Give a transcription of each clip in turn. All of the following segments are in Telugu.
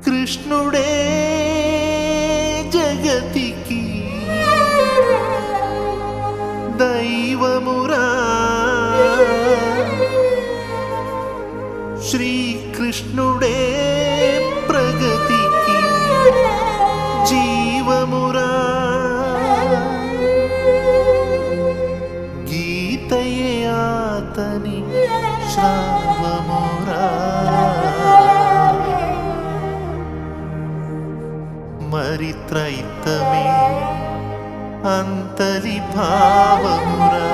కృష్ణుడే జగతికి దైవమురా, శ్రీకృష్ణుడే ప్రగతికి జీవమురా, గీతయే ఆతని శ్రావమురా, మరి త్రైతమే అంతలి భావమురా.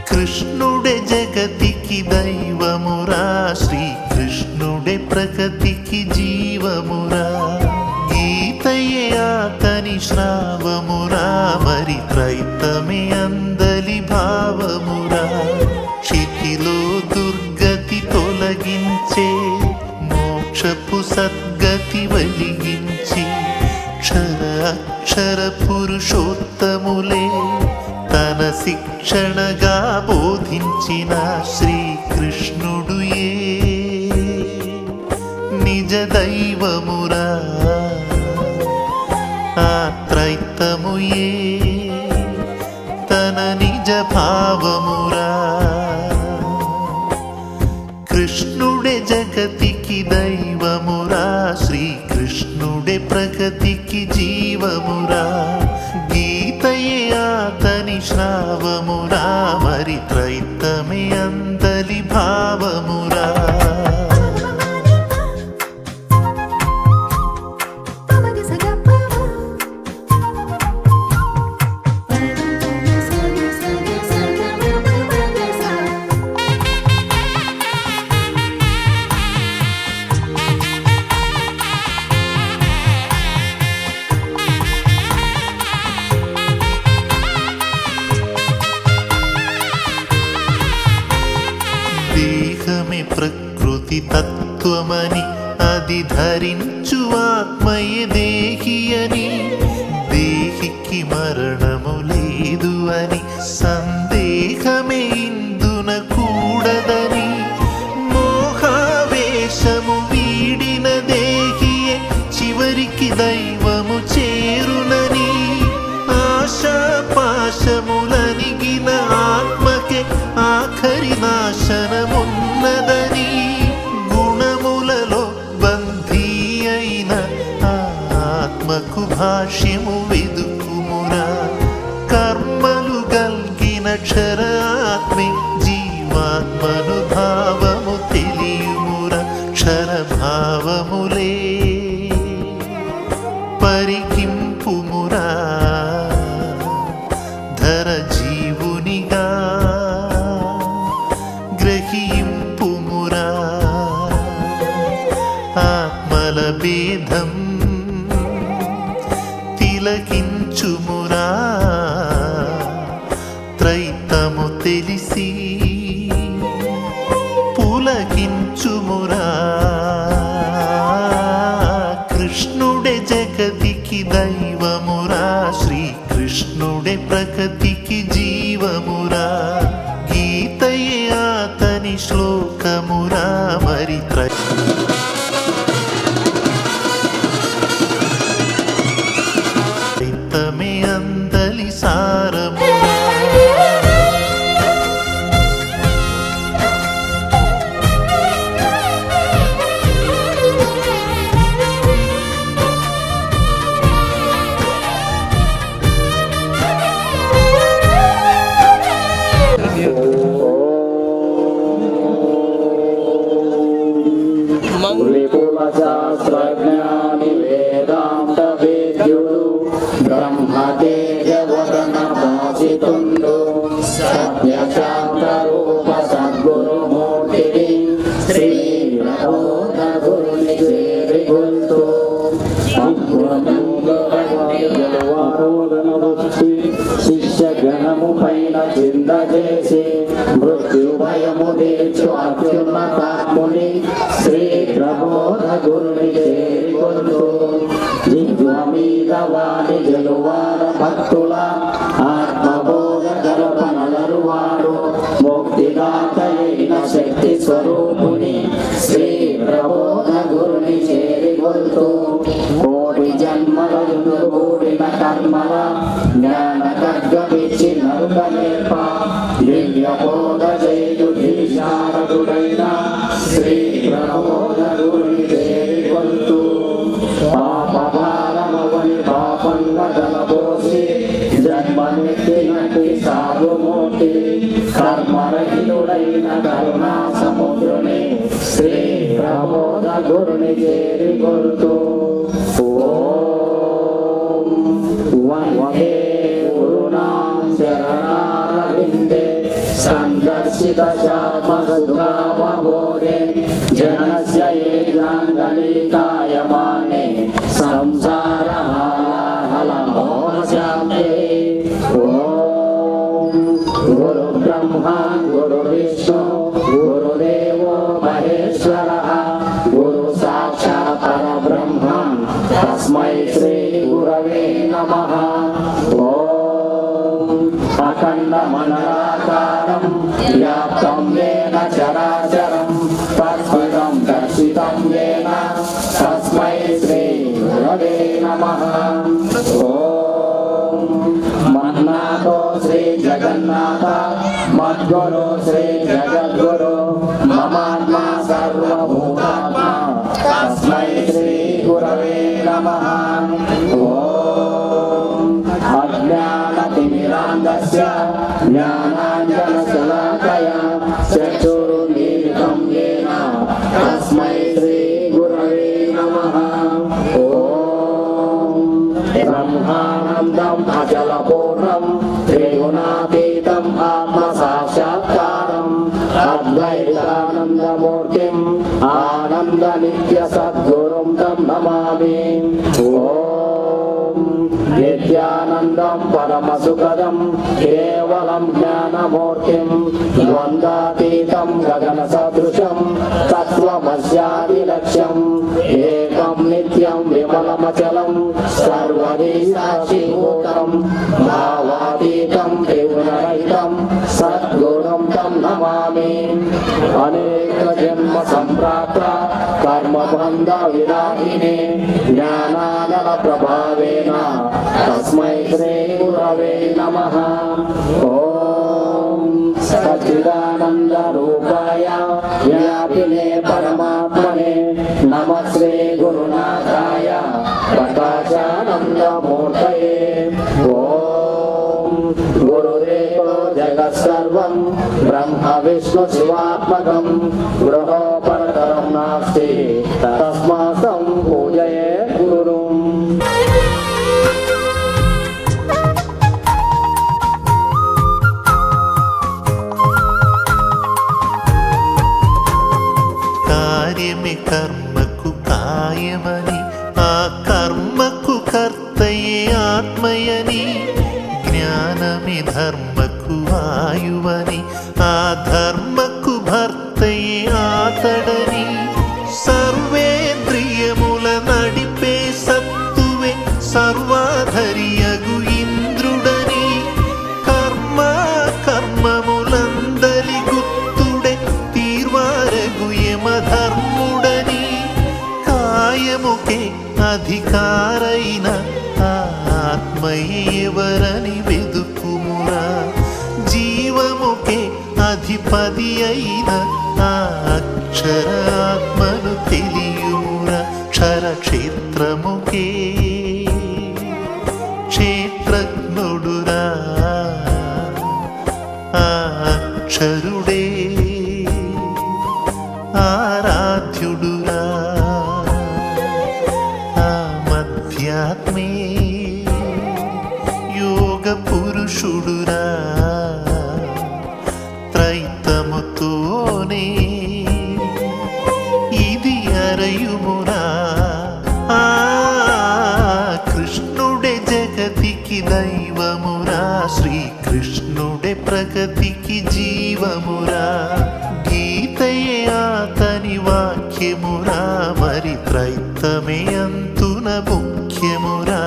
కృష్ణుడే జగతికి దైవమురా, శ్రీకృష్ణుడే ప్రగతికి జీవమురా, గీతయే ఆతని శ్రావమురా, మరి త్రైతమే అందలి భావమురా. క్షితిలో దుర్గతి తొలగించే మోక్షపు సద్గతి వెలిగించి క్షర అక్షర పురుషోత్తములే తన శిక్షణగా బోధించిన శ్రీకృష్ణుడుయే నిజ దైవమురా, ఆ త్రైతముయే తన నిజ భావమురా. కృష్ణుడే జగతికి దైవమురా, శ్రీకృష్ణుడే ప్రగతికి జీవమురా, గీతయే ఆతని శ్రావమురా, మరి త్రైతమే అందలి భావమురా. దేహమే ప్రకృతి తత్వమని అది ధరించు ఆత్మయే దేహి అని, దేహికి మరణము లేదు అని సందేహమే ఇందున కూడదని, మోహావేశము వీడిన దేహియే చివరికి దైవము చేరునని, ఆశా పాశములనిగిన ఆత్మకే ఆఖరి నాశనమున్నదని, గుణములలో బంధీ అయిన ఆత్మకు భాష్యము వెదుకుమురా, కర్మలు గల్గిన క్షరాత్మే జీవాత్మను భావము తెలియుమురా, క్షరభావములే పరికింపుమురా, ధర జీవునిగా గ్రహింపుమురా, ఆత్మల భేదం తిలకించుమురా, త్రైతము తెలిసి పులకించుమురా. కృష్ణుడే జగతికి దైవమురా, శ్రీకృష్ణుడే ప్రగతికి జీవమురా, గీతయే ఆతని శ్లోకమురా, మరి త్రైతమే అందలి సారము శాస్త్రజ్ఞాని వేదాంత వేద్యుడు బ్రహ్మతేజవదన భాసితుండు సత్యశాంత రూప సద్గురుమూర్తిని శ్రీ ప్రబోధ గురుని చేరి గొంతు శిష్య గణము పైన చింద చేసి మృత్యు భయము తీర్చు అత్యున్నతాత్ముని శ్రీ ప్రబోధ గురుని చేరి గొంతు జిహ్వ మీద వాడి జలువార భక్తుల ఆత్మబోధ కల్పనలరువాడు ముక్తిదాతయైన శక్తి స్వరూపుని శ్రీ ప్రబోధ గురుని చేరి గొంతు కోటి జన్మలను కూడిన కర్మల జ్ఞాన ఖడ్గమిచ్చి నరుక నేర్ప దివ్య బోధ చేయు ధీశారదుడైన శ్రీ ప్రబోధ గురుని చేరి గొంతు పాప భారమవని పాపంగ దళబోసి జన్మనెత్తినటి సాధుమూర్తి కర్మరహితుడైన కరుణా సముద్రుని శ్రీ ప్రబోధ గురుని చేరి గొంతు వందే గురునాం శరణారవిందే సందర్శిత శామసుధామబోధే జనస్య ఏకాంగలీకాయమానే సంసారహాలమోహశాంతే ఓం గురు బ్రహ్మా గురు విష్ణు గురుదేవో మహేశ్వరః గురు సాక్షాత్ పరబ్రహ్మ తస్మై శ్రీ గురవే నమః ఓం అఖండ మండలాకారం వ్యాప్తం యేన చరాచరం తస్మిదం దర్శితం యేన తస్మై శ్రీ గురవే నమః ఓం మన్నాతో శ్రీ జగన్నాథ మద్గురు శ్రీ జగద్గురు మమాత్మా సర్వభూతాత్మా తస్మై శ్రీ గురవే నమః ఓం అజ్ఞానతిమిరాంధస్య జ్ఞానాంజనశలాకయా చక్షురున్మీలితం యేన తస్మై శ్రీ గురవే నమః ఓం బ్రహ్మానందం అచలపూర్ణం త్రిగుణాతీతం ఆత్మసాక్షాత్కారం అద్వైతానందమూర్తిం ఆనంద నిత్య సద్గురుం తం నమామి ఓం నిత్యానందం పరమసుఖదం కేవలం జ్ఞానమూర్తిం ద్వంద్వాతీతం గగన సదృశం తత్వమస్యాది లక్ష్యం ఏకం నిత్యం విమలమచలం సర్వదీ సాక్షిభూతం భావాతీతం త్రిగుణరహితం సద్గురుం తం నమామి అనేక జన్మ సంప్రాప్త కర్మబంధ విరాహినే జ్ఞానానల ప్రభావేన తస్మై శ్రీ గురవే నమః ఓం సచ్చిదానంద రూపాయ వ్యాపినే పరమాత్మనే నమః శ్రీ గురునాథాయ ప్రకాశానందమూర్తయే ఓం గురుదేవో జగత్సర్వం బ్రహ్మ విష్ణు శివాత్మకం గృహోపరతరం నాస్తి తస్మాసం పూజయే గురుం కార్యమే కర్మకు కాయమని ఆ కర్మకు కర్తయే ఆత్మయని జ్ఞానమే ధర్మకు ఆయువని ఆ ధర్మకు భర్తయే ఆతడని సర్వేంద్రియముల నడిపే సత్తువే సర్వాధరియగు ఇంద్రుడని కర్మ కర్మములందలి గుత్తుడే తీర్వారగు యమధ అధికారైన ఆత్మయే ఎవరని వెదుకుమురా. జీవముకే అధిపతి అయిన ఆ అక్షర ఆత్మను తెలియుమురా. క్షరక్షేత్రముకే క్షేత్రజ్ఞుడురా. ఆ అక్షరుడే ఆరాధ్యుడురా. ఆ మధ్యాత్మే యోగ పురుషుడురా. త్రైతముతోనే ఇది అరయుమురా. ఆ కృష్ణుడే జగతికి దైవమురా. శ్రీకృష్ణుడే ప్రగతికి జీవమురా. గీతయే అతని వాక్యమురా. మరి త్రైతమే అంతున ముఖ్యమురా.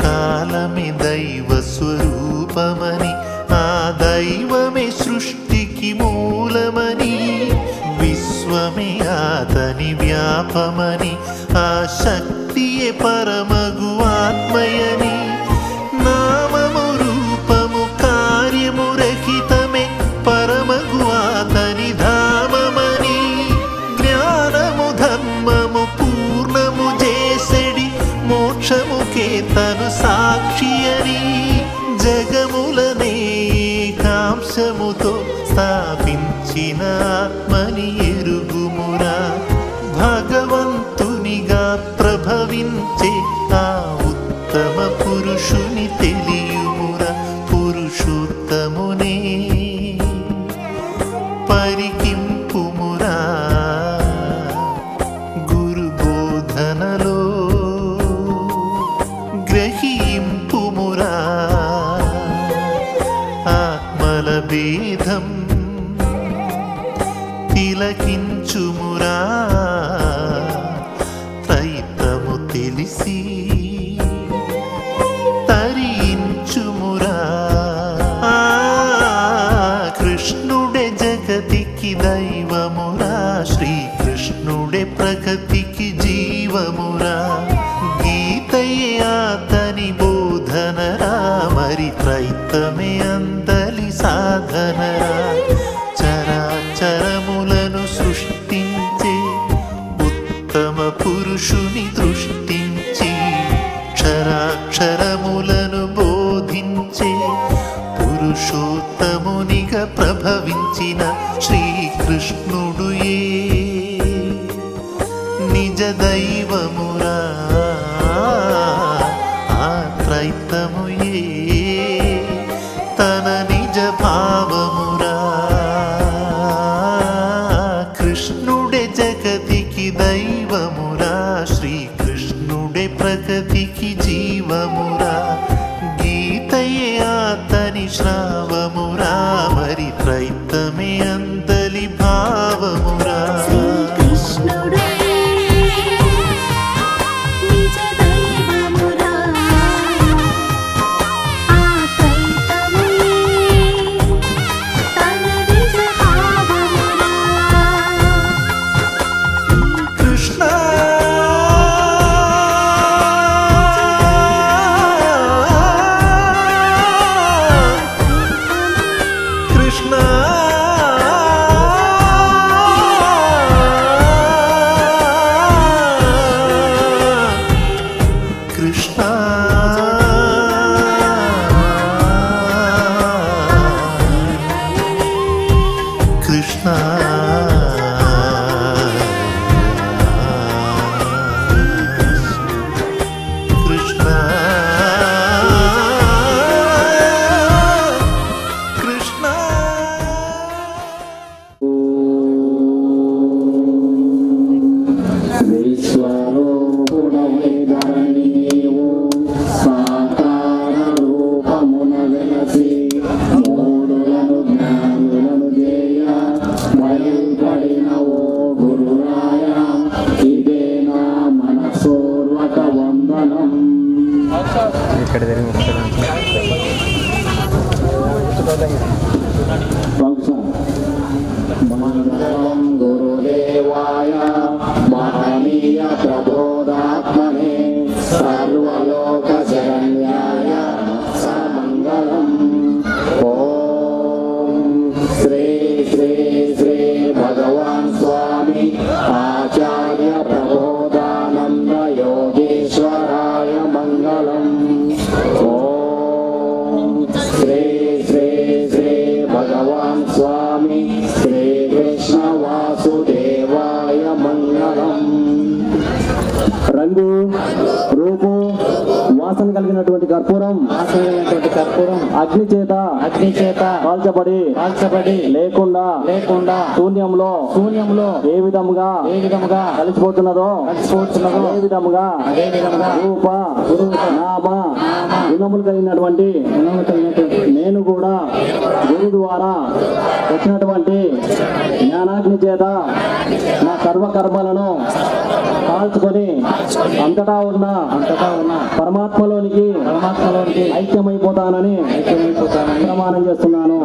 కాలమే దైవ స్వరూపమని, ఆ దైవమే సృష్టికి మూలమని, విశ్వమే అతని వ్యాపమని, ఆ శక్తియే పరమగు ఆత్మయని, నామము రూపము కార్యము రహితమే పరమగు అతని ధామమని, జ్ఞానము ధర్మము పూర్ణము చేసెడి మోక్షముకే తను సాక్షి అని, జగములనే ఏకాంశముతో స్థాపించిన ఆత్మని ఎరుగుమురా. భగవంతునిగా ప్రభవించే ఆ ఉత్తమ పురుషుని తెలియుమురా. పురుషోత్తమునే పరికింపుమురా. గురు బోధనలో గ్రహింపుమురా. ఆత్మల భేదం తిలకించుమురా. త్రైతము తెలిసి తరించుమురా. కృష్ణుడే జగతికి దైవమురా. శ్రీకృష్ణుడే ప్రగతికి జీవమురా. గీతయే అతని బోధనరా. మరి త్రైతమే అందలి సాధనరా. చరాచరములను సృష్టించే ఉత్తమ పురుషుని దృష్టించి, క్షరాక్షరములను బోధించే పురుషోత్తమునిగా ప్రభవించిన శ్రీకృష్ణుడు ఏ నిజ దైవమురా. ఆ త్రైతము ఏ తన నిజ భావమురా. కృష్ణుడే జగతికి దైవమురా. శ్రీకృష్ణుడే ప్రగతికి జీవమురా. గీతయే అతని శ్రావమురా. మరి త్రైతమే అందలి భావమురా. శ్రీకృష్ణుడే నిజ దైవమురా. ఆ త్రైతమే తన నిజ భావమురా. కృష్ణ కృష్ణ కృష్ణ కృష్ణ భగవాన్ స్వామి శ్రీకృష్ణ వాసుదేవాయ మంగళం. రంగు, రూపు, వాసన కలిగినటువంటి కర్పూరం అగ్ని చేత కాల్చబడి లేకుండా శూన్యంలో ఏ విధముగా కలిసిపోతున్నదో ఏ విధముగా రూప నామ గుణములు కలిగినటువంటి నేను కూడా గురు ద్వారా వచ్చినటువంటి జ్ఞానాగ్ని చేత నా సర్వకర్మలను కాల్చుకొని అంతటా ఉన్న పరమాత్మలోనికి ఐక్యమైపోతానని ప్రమాణం చేస్తున్నాను.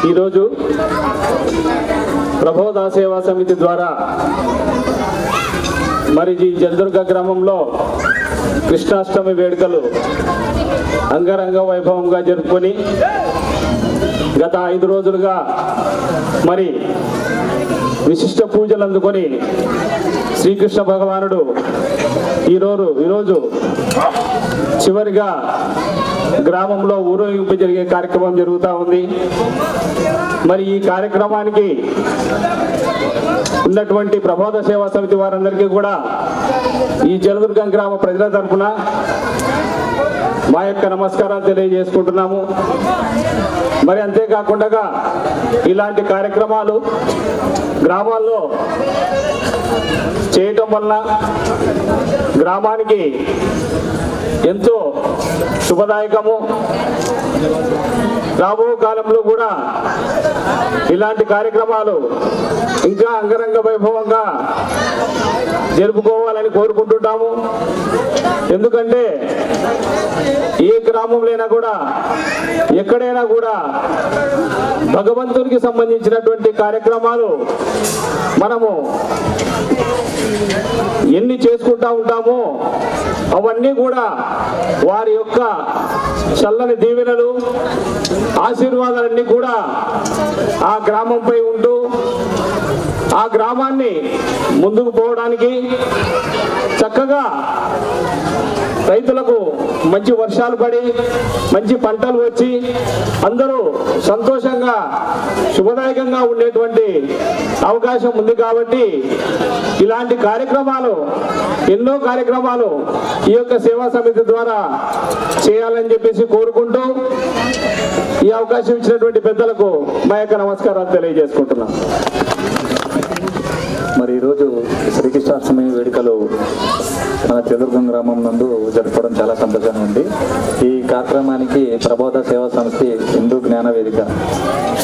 ఈరోజు ప్రభోదా సేవా సమితి ద్వారా మరి ఈ జలదుర్గ గ్రామంలో కృష్ణాష్టమి వేడుకలు అంగరంగ వైభవంగా జరుపుకొని గత 5 రోజులుగా మరి విశిష్ట పూజలు అందుకొని శ్రీకృష్ణ భగవానుడు ఈరోజు చివరిగా గ్రామంలో ఊరేగింపు జరిగే కార్యక్రమం జరుగుతూ ఉంది. మరి ఈ కార్యక్రమానికి ఉన్నటువంటి ప్రబోధ సేవా సమితి వారందరికీ కూడా ఈ జలదుర్గం గ్రామ ప్రజల తరఫున మా యొక్క నమస్కారాలు తెలియజేసుకుంటున్నాము. మరి అంతేకాకుండా ఇలాంటి కార్యక్రమాలు గ్రామాల్లో చేయటం వలన గ్రామానికి ఎంతో శుభదాయకము. రాబో కాలంలో కూడా ఇలాంటి కార్యక్రమాలు ఇంకా అంగరంగ వైభవంగా జరుపుకోవాలని కోరుకుంటుంటాము. ఎందుకంటే ఏ గ్రామంలోనైనా కూడా ఎక్కడైనా కూడా భగవంతునికి సంబంధించినటువంటి కార్యక్రమాలు మనము ఎన్ని చేసుకుంటా ఉంటామో అవన్నీ కూడా వారి యొక్క చల్లని దీవెనలు ఆశీర్వాదాలన్నీ కూడా ఆ గ్రామంపై ఉంటూ ఆ గ్రామాన్ని ముందుకు పోవడానికి చక్కగా రైతులకు మంచి వర్షాలు పడి మంచి పంటలు వచ్చి అందరూ సంతోషంగా శుభదాయకంగా ఉండేటువంటి అవకాశం ఉంది. కాబట్టి ఇలాంటి కార్యక్రమాలు ఎన్నో కార్యక్రమాలు ఈ యొక్క సేవా సమితి ద్వారా చేయాలని చెప్పేసి కోరుకుంటూ ఈ అవకాశం ఇచ్చినటువంటి పెద్దలకు మా యొక్క నమస్కారాలు తెలియజేసుకుంటున్నాం. మరి ఈరోజు శ్రీకృష్ణాష్టమి వేడుకలు మన జలదుర్గం గ్రామం నందు జరపడం చాలా సంతోషంగా ఉంది. ఈ కార్యక్రమానికి ప్రబోధ సేవా సంస్థ హిందూ జ్ఞాన వేదిక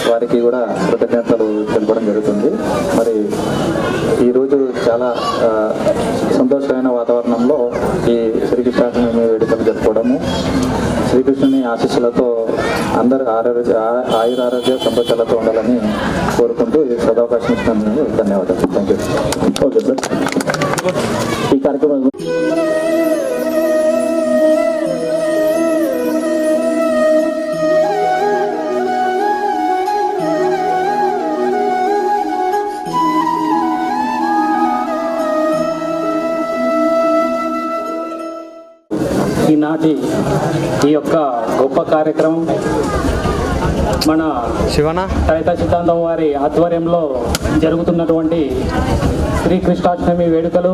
వారికి కూడా కృతజ్ఞతలు తెలపడం జరుగుతుంది. మరి ఈరోజు చాలా సంతోషమైన వాతావరణంలో ఈ శ్రీకృష్ణాష్టమి వేడుకలు జరుపుకోవడము, శ్రీకృష్ణుని ఆశీస్సులతో అందరూ ఆయురారోగ్య సంతోషాలతో ఉండాలని కోరుకుంటూ ఈ సదవకాశం ఇచ్చినందుకు ధన్యవాదాలు. Thank you. Okay sir. ఈ కార్యక్రమం ఈనాటి ఈ యొక్క గొప్ప కార్యక్రమం మన తైత సిద్ధాంతం వారి ఆధ్వర్యంలో జరుగుతున్నటువంటి శ్రీకృష్ణాష్టమి వేడుకలు,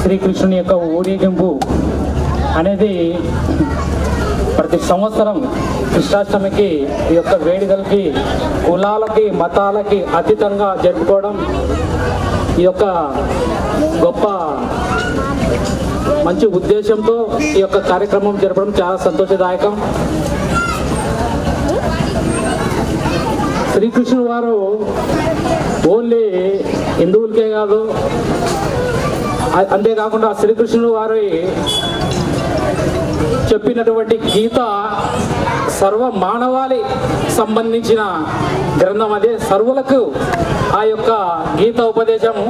శ్రీకృష్ణుని యొక్క ఊరేగింపు అనేది ప్రతి సంవత్సరం కృష్ణాష్టమికి ఈ యొక్క వేడుకలకి కులాలకి మతాలకి అతీతంగా జరుపుకోవడం ఈ యొక్క గొప్ప మంచి ఉద్దేశంతో ఈ యొక్క కార్యక్రమం జరపడం చాలా సంతోషదాయకం. శ్రీకృష్ణుడు వారు ఓన్లీ హిందువులకే కాదు, అంతేకాకుండా శ్రీకృష్ణుడు వారి చెప్పినటువంటి గీత సర్వ మానవాళి సంబంధించిన గ్రంథం. అదే సర్వులకు ఆ యొక్క గీత ఉపదేశము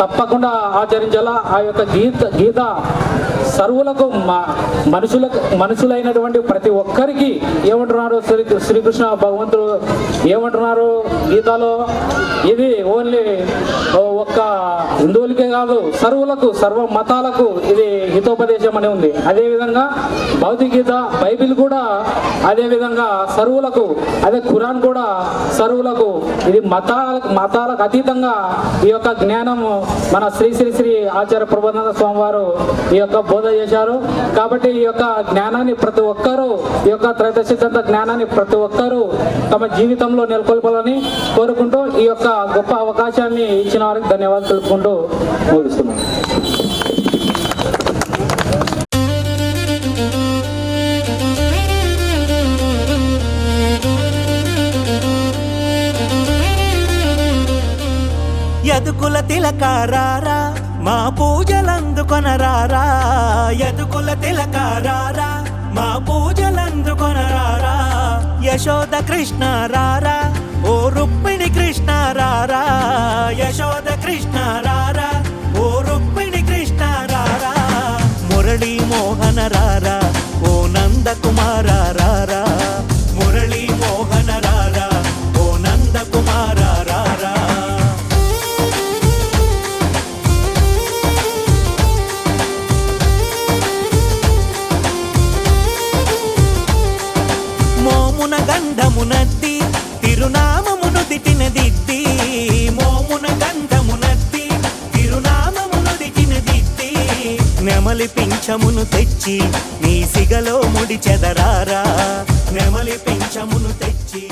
తప్పకుండా ఆచరించాలా. ఆ యొక్క గీత సర్వులకు మనుషులైనటువంటి ప్రతి ఒక్కరికి ఏమంటున్నారు శ్రీకృష్ణ భగవంతుడు ఏమంటున్నారు గీతలో, ఇది ఓన్లీ ఒక్క హిందువులకే కాదు సర్వులకు సర్వ మతాలకు ఇది హితోపదేశం అని ఉంది. అదేవిధంగా భౌతికగీత బైబిల్ కూడా అదేవిధంగా సర్వులకు, అదే ఖురాన్ కూడా సర్వులకు, ఇది మతాలకు అతీతంగా ఈ యొక్క జ్ఞానము మన శ్రీ శ్రీ శ్రీ ఆచార్య ప్రభుపాదానంద స్వామి వారు ఈ యొక్క బోధ చేశారు. కాబట్టి ఈ యొక్క జ్ఞానాన్ని ప్రతి ఒక్కరూ, ఈ యొక్క త్రైత సిద్ధాంత జ్ఞానాన్ని ప్రతి ఒక్కరూ తమ జీవితంలో నెలకొల్పాలని కోరుకుంటూ ఈ యొక్క గొప్ప అవకాశాన్ని ఇచ్చిన వారికి ధన్యవాదాలు తెలుపుకుంటూ ముగిస్తున్నాను. యదుకుల తిలకారారా మా పూజలందుకొనరారా, యదుకుల తిలకారారా మా పూజలందుకొనరారా, యశోద కృష్ణ రారా ఓ రుక్మిణి కృష్ణ రారా, యశోద కృష్ణ రారా ఓ రుక్మిణి కృష్ణ రారా, మురళీ మోహన రారా ఓ నందకుమార రారా, మురళీ మోహన రారా ఓ నందకుమార రారా. మోమున గంధమునద్ది తిరునామమును దిటిన దిద్ది, మోమున గంధమునద్ది తిరునామమును దిటిన దిద్ది, నెమలి పింఛమును తెచ్చి నీ సిగలో ముడి చెదరారా, నెమలి పింఛమును తెచ్చి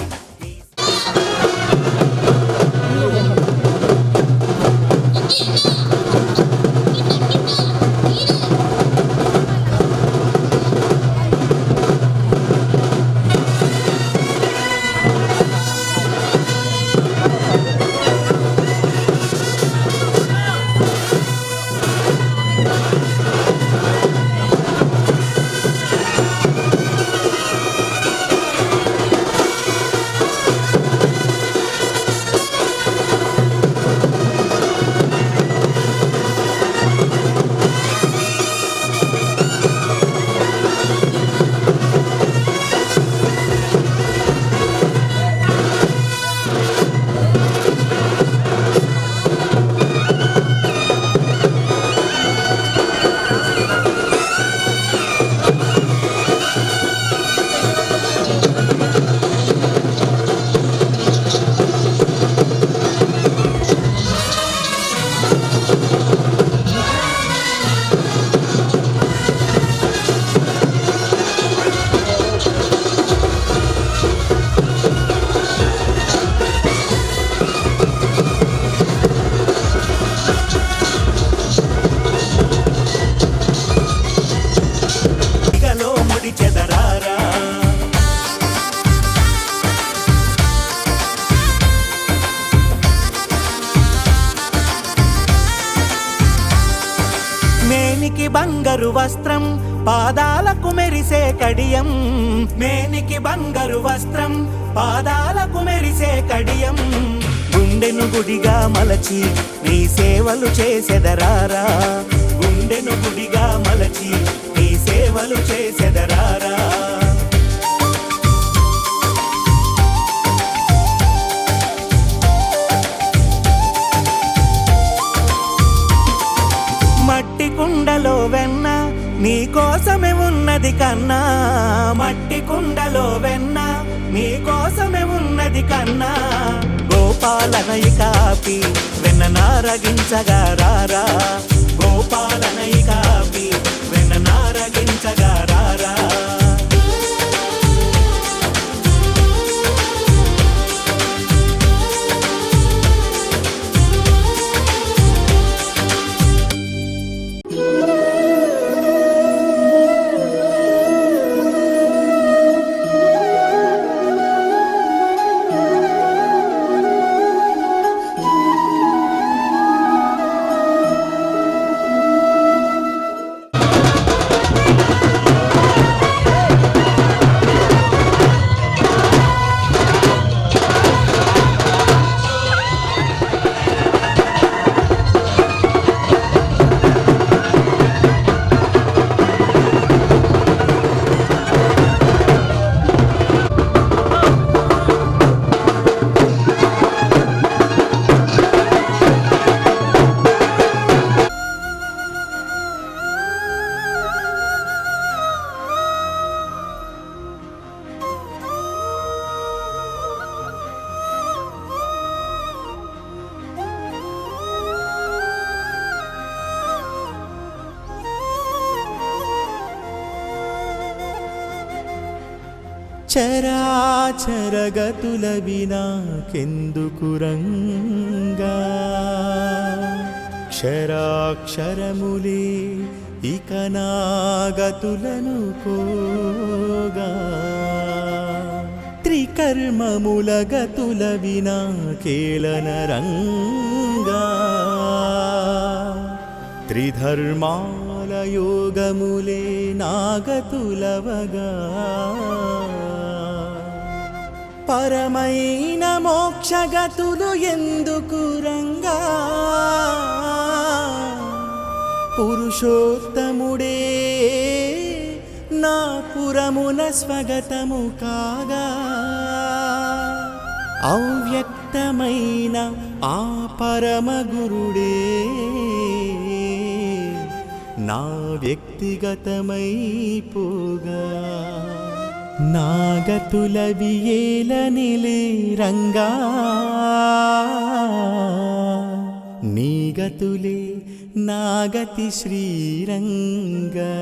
బంగారు వస్త్రం పాదాలకు మెరిసే కడియం, మేనికి బంగారు వస్త్రం పాదాలకు మెరిసే కడియం, గుండెను గుడిగా మలచి నీ సేవలు చేసెదరారా, గుండెను గుడిగా మలచి నీ సేవలు చేసెదరారా. మట్టి కుండలో వెన్న నీ కోసమే ఉన్నది కన్నా, మట్టి కుండలో వెన్న నీ కోసమే ఉన్నది కన్నా, గోపాలనయి కాపి వెన్న నారగించగా రారా, గోపాలనయి కాపి వెన్న నారగించగా రారా. చరాచరగతుల వినాకెందుకు రంగా క్షరాక్షరములే ఇక నాగతులను కోగా త్రికర్మముల గతుల వినా కేళన రంగా త్రిధర్మాల యోగములే నాగతులవగా పరమైన మోక్షగతులు ఎందుకు రంగా పురుషోత్తముడే నా పురమున స్వగతము కాగా అవ్యక్తమైన ఆ పరమగురుడే నా వ్యక్తిగతమైపోగా నాగతుల వియేలనిలే రంగా నీగతులే నాగతి శ్రీరంగా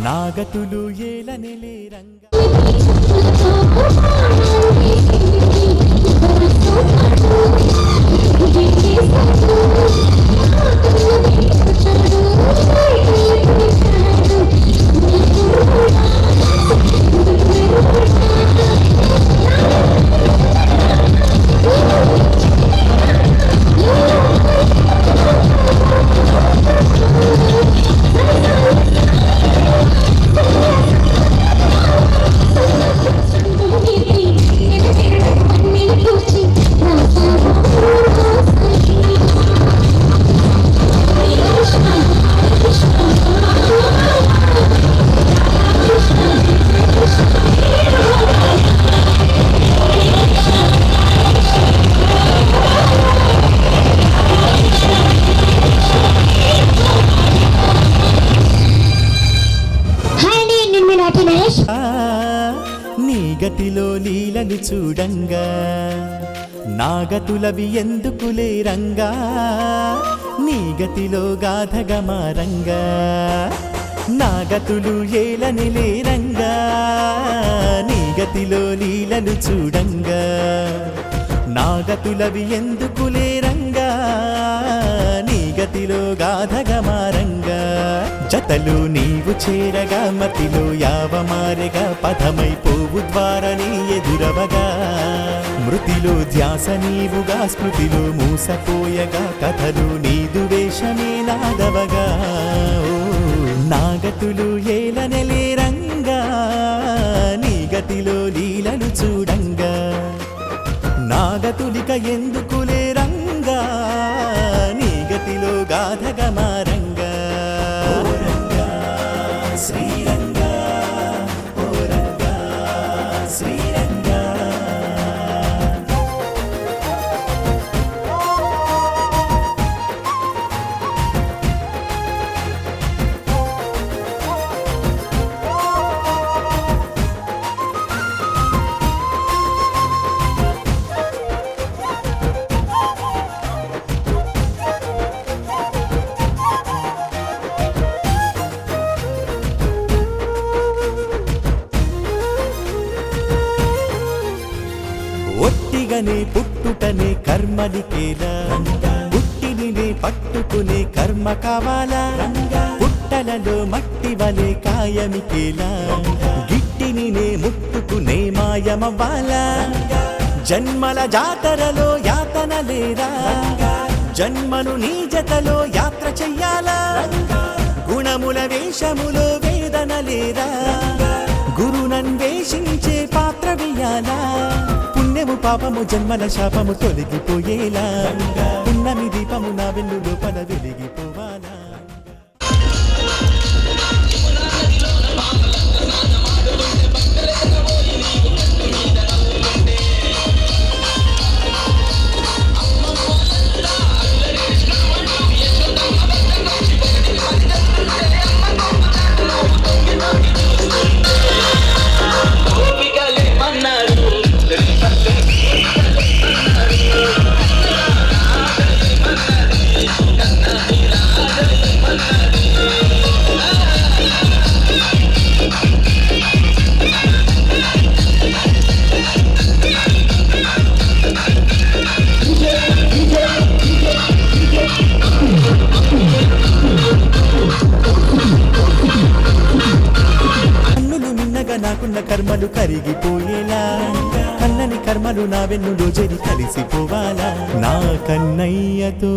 నాగతులు ఏలనిలే రంగా నీ గతిలో లీలలు చూడంగా నాగతులవి ఎందుకులే రంగా నీ గతిలో గాథగా మారంగా నాగతులు ఏలనిలే రంగా నీ గతిలో లీలలు చూడంగా నాగతులవి ఎందుకులే రంగా నీ గతిలో గాథగా మారంగా జతలు నీవు చేరగా మతిలో యావమారెగా పదమైపోవు ద్వారని ఎదురవగా మృతిలో ధ్యాస నీవుగా స్మృతిలో మూసపోయగా కథలు నీదు వేషమే నాదవగా నాగతులు ఏలనెలే రంగా నీ గతిలో లీలలు చూడంగా నాగతులిక ఎందుకులే రంగా నీ గతిలో గాథగా మారంగా శ్రీరంగా ఓ రంగా శ్రీరంగా ఒట్టిగనే పుట్టుటనే కర్మలికేలా పుట్టినినే పట్టుకునే కర్మ కావాలా పుట్టలలో మట్టి వలె కాయమికేలా గిట్టినినే ముట్టుకునే మాయమవ్వాలా జన్మల జాతరలో యాతన లేరా జన్మను నీ జతలో యాత్ర చెయ్యాలా గుణముల వేషములో వేదన లేరా గురునన్వేషించే పాత్ర వేయాలా పుణ్యము పాపము జన్మల శాపము తొలగిపోయేలా పున్నమి దీపము నా వెన్ను లోపల వెలిగిపోవాలా కర్మలు కరిగిపోయేలా కన్నని కర్మలు నా వెన్నులో జరి కలిసిపోవాలా నా కన్నయ్యతో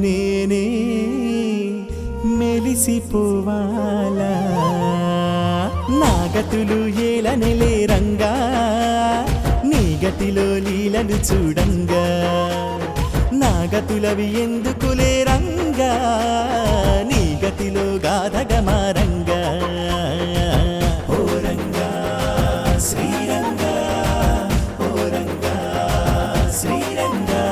నేనే మెలిసిపోవాలా నా గతులు ఏలనెలే రంగా నీ గతిలో లీలలు చూడంగా నా గతులవి ఎందుకులే రంగా నీ గతిలో గాథగా మారంగా ఓ రంగా శ్రీరంగా ఓ రంగా శ్రీరంగా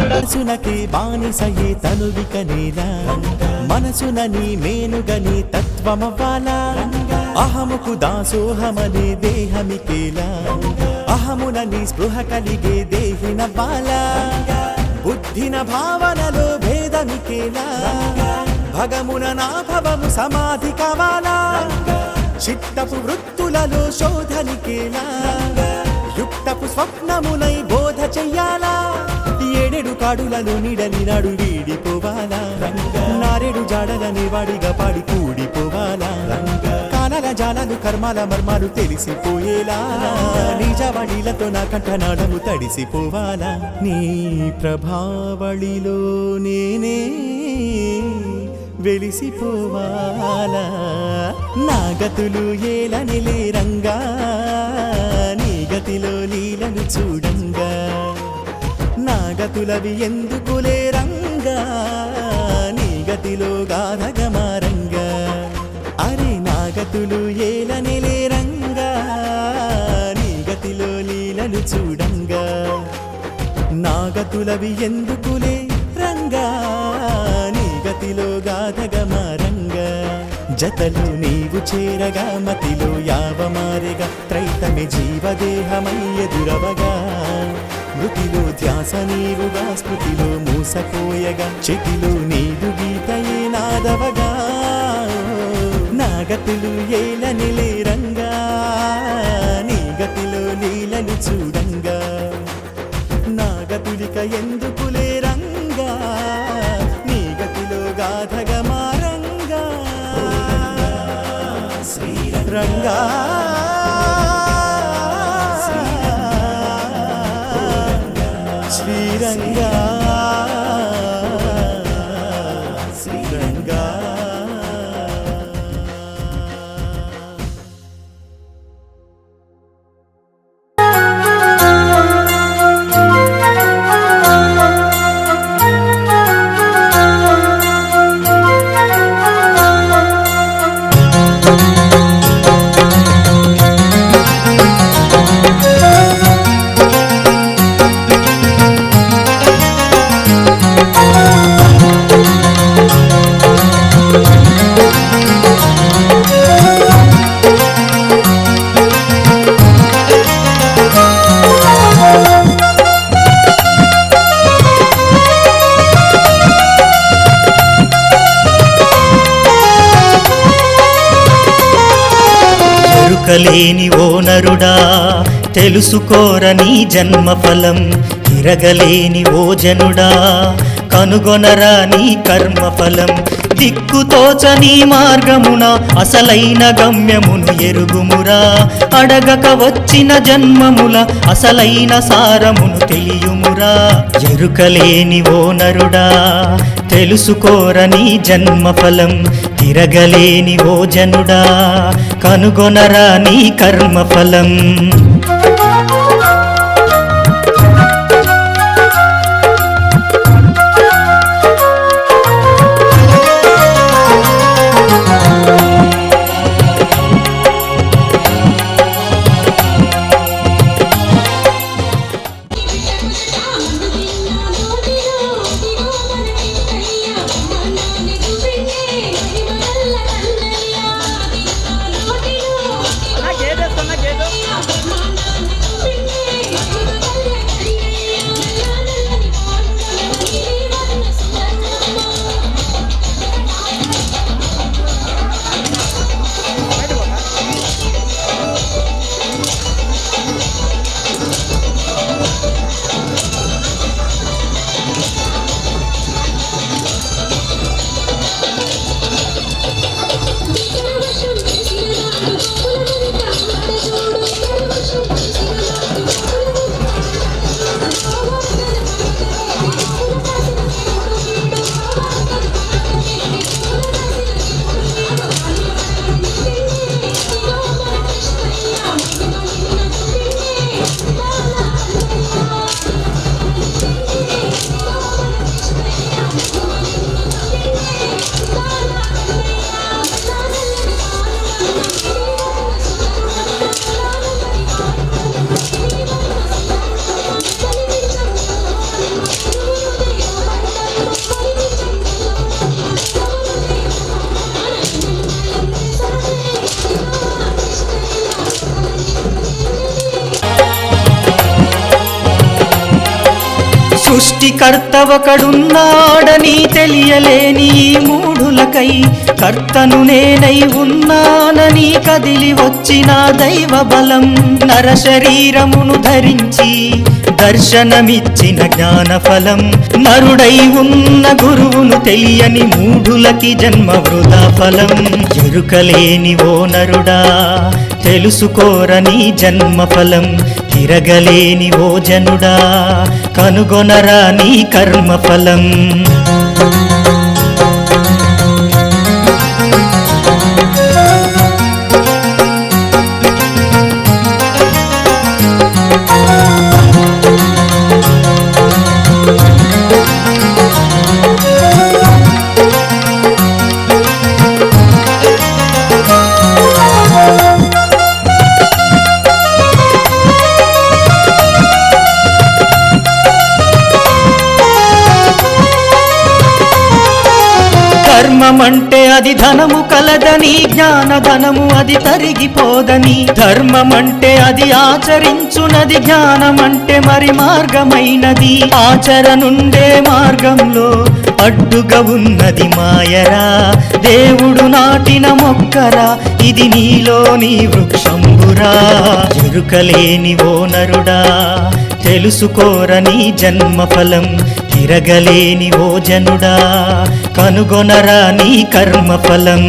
మనసునకే బానిసయే తనువిక నేలా మనసునని మేనుగని తత్వమవ్వాలా అహముకు దాసోహమనే దేహమికేలా అహమునని స్పృహ కలిగే దేహినవ్వాలా బుద్ధిన భావనలో భేదమికేలా భగమున నాభవము సమాధి కావాలా చిత్తపు వృత్తులలో శోధనికేలా యుక్తపు స్వప్నమునై బోధ చెయ్యాలా ఏడెడు కాడులలో నిడని నాడు వీడిపోవాలా నారెడు జాడలని వాడిగా పాడి కూడిపోవాలా కానల జాలలు కర్మాల మర్మాలు తెలిసిపోయేలా నిజవడిలతో నా కంఠనాడము తడిసిపోవాలా నీ ప్రభావళిలో నేనే వెలిసిపోవాలా నా గతులు ఏలనిలే రంగా నీ గతిలో లీలను చూడంగా నా గతులవి ఎందుకులే రంగా నీ గతిలో గాథగమారంగా అరే నాగతులు ఏలనెలే రంగా నీ గతిలో లీలను చూడంగా నాగతులవి ఎందుకులే రంగా నీ గతిలో గాథగా మారంగా జతలు నీవు చేరగా మతిలో యావమారెగా త్రైతమే జీవదేహమై ఎదురవగా మృతిలో ధ్యాస నీవుగా స్మృతిలో మూసపోయగా చెతిలో నీదు గీతయే నాదవగా నాగతులు ఏలనిలే రంగా నీ గతిలో లీలను చూడంగా నాగతులిక ఎందుకులే రంగా నీ గతిలో గాథగా మారంగా రంగా శ్రీరంగా శ్రీరంగా ఎరుకలేని ఓ నరుడా తెలుసుకోరని జన్మఫలం తిరగలేని ఓ జనుడా కనుగొనరా నీ కర్మఫలం దిక్కుతోచని మార్గమున అసలైన గమ్యమును ఎరుగుమురా అడగక వచ్చిన జన్మముల అసలైన సారమును తెలియుమురా ఎరుకలేని ఓ నరుడా తెలుసుకోరని జన్మఫలం తిరగలేని ఓ జనుడా కనుగొనరా నీ కర్మఫలం సృష్టికర్త ఒకడున్నాడని తెలియలేని మూఢులకై కర్తను నేనై ఉన్నానని కదిలి వచ్చిన దైవ బలం నర శరీరమును ధరించి దర్శనమిచ్చిన జ్ఞానఫలం నరుడై ఉన్న గురువును తెలియని మూఢులకి జన్మ వృధా ఫలం ఎరుకలేని ఓ నరుడా తెలుసుకోరని జన్మఫలం తిరగలేని ఓ జనుడా కనుగొనరా నీ కర్మఫలం అది ధనము కలదని, జ్ఞానధనము అది తరిగిపోదని. ధర్మమంటే అది ఆచరించునది, జ్ఞానమంటే మరి మార్గమైనది. ఆచరణుండే మార్గంలో అడ్డుగా ఉన్నది మాయరా. దేవుడు నాటిన మొక్కరా, ఇది నీలోని వృక్షంబురా. ఎరుకలేని ఓ నరుడా, తెలుసుకోరని జన్మఫలం. తిరగలేని ఓ జనుడా, కనుగొనరా నీ కర్మఫలం.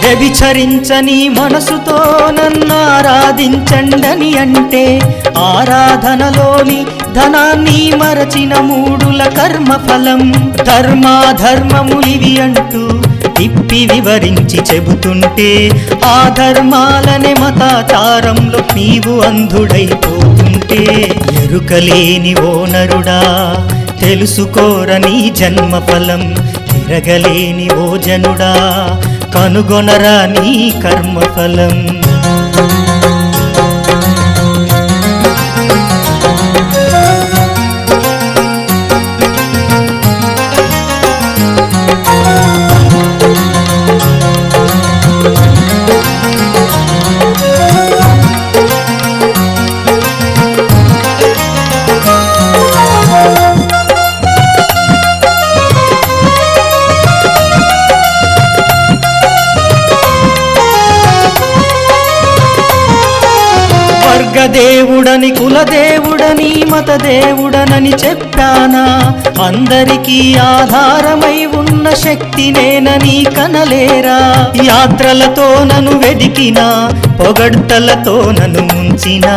వ్యభిచరించని మనసుతో నన్ను ఆరాధించండని అంటే, ఆరాధనలోని ధనాన్ని మరచిన మూడుల కర్మఫలం. ధర్మాధర్మములివి అంటూ తిప్పి వివరించి చెబుతుంటే, ఆ ధర్మాలనే మతాచారంలో నీవు అంధుడైపోతుంటే. ఎరుకలేని ఓ నరుడా, తెలుసుకోరని జన్మఫలం. తిరగలేని ఓ జనుడా, కనుగొనరా నీ కర్మఫలం. దేవుడని కులదేవుడని మతదేవుడనని చెప్పానా, అందరికీ ఆధారమై ఉన్న శక్తి నేనని కనలేరా. యాత్రలతో నన్ను వెదికినా, పొగడ్తలతో నన్ను ముంచినా,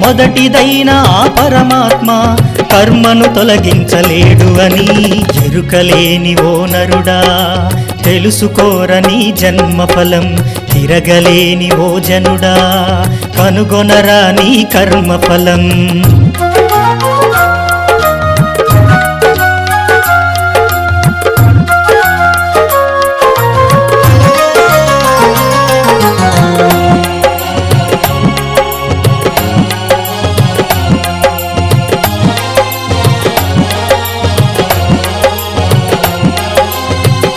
మొదటిదైన ఆ పరమాత్మ కర్మను తొలగించలేడు అని. ఎరుకలేని ఓ నరుడా, తెలుసుకోరని జన్మఫలం. తిరగలేని ఓ జనుడా, కనుగొనరా నీ కర్మఫలం.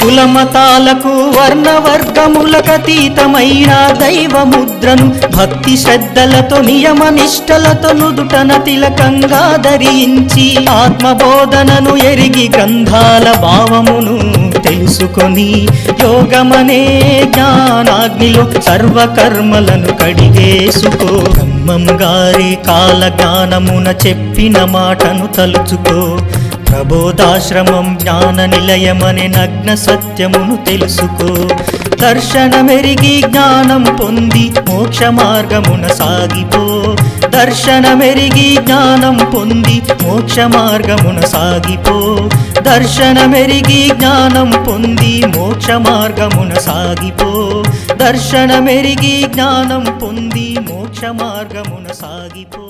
కులమతాలకు వర్ణవర్గములకతీతమైన దైవముద్రను భక్తి శ్రద్ధలతో నియమ నిష్టలతో నుదుటన తిలకంగా ధరించి, ఆత్మబోధనను ఎరిగి గ్రంథాల భావమును తెలుసుకొని, యోగమనే జ్ఞానాగ్నిలో సర్వకర్మలను కడిగేసుకో. బ్రహ్మం గారి కాలజ్ఞానమున చెప్పిన మాటను తలుచుకో. ప్రబోధాశ్రమం జ్ఞాన నిలయమనే నగ్న సత్యమును తెలుసుకో. దర్శనమెరిగి జ్ఞానం పొంది మోక్ష మార్గమున సాగిపో. దర్శనమెరిగి జ్ఞానం పొంది మోక్ష మార్గమున సాగిపో. దర్శనమెరిగి జ్ఞానం పొంది మోక్ష మార్గమున సాగిపో. దర్శనమెరిగి జ్ఞానం పొంది మోక్ష మార్గమున సాగిపో.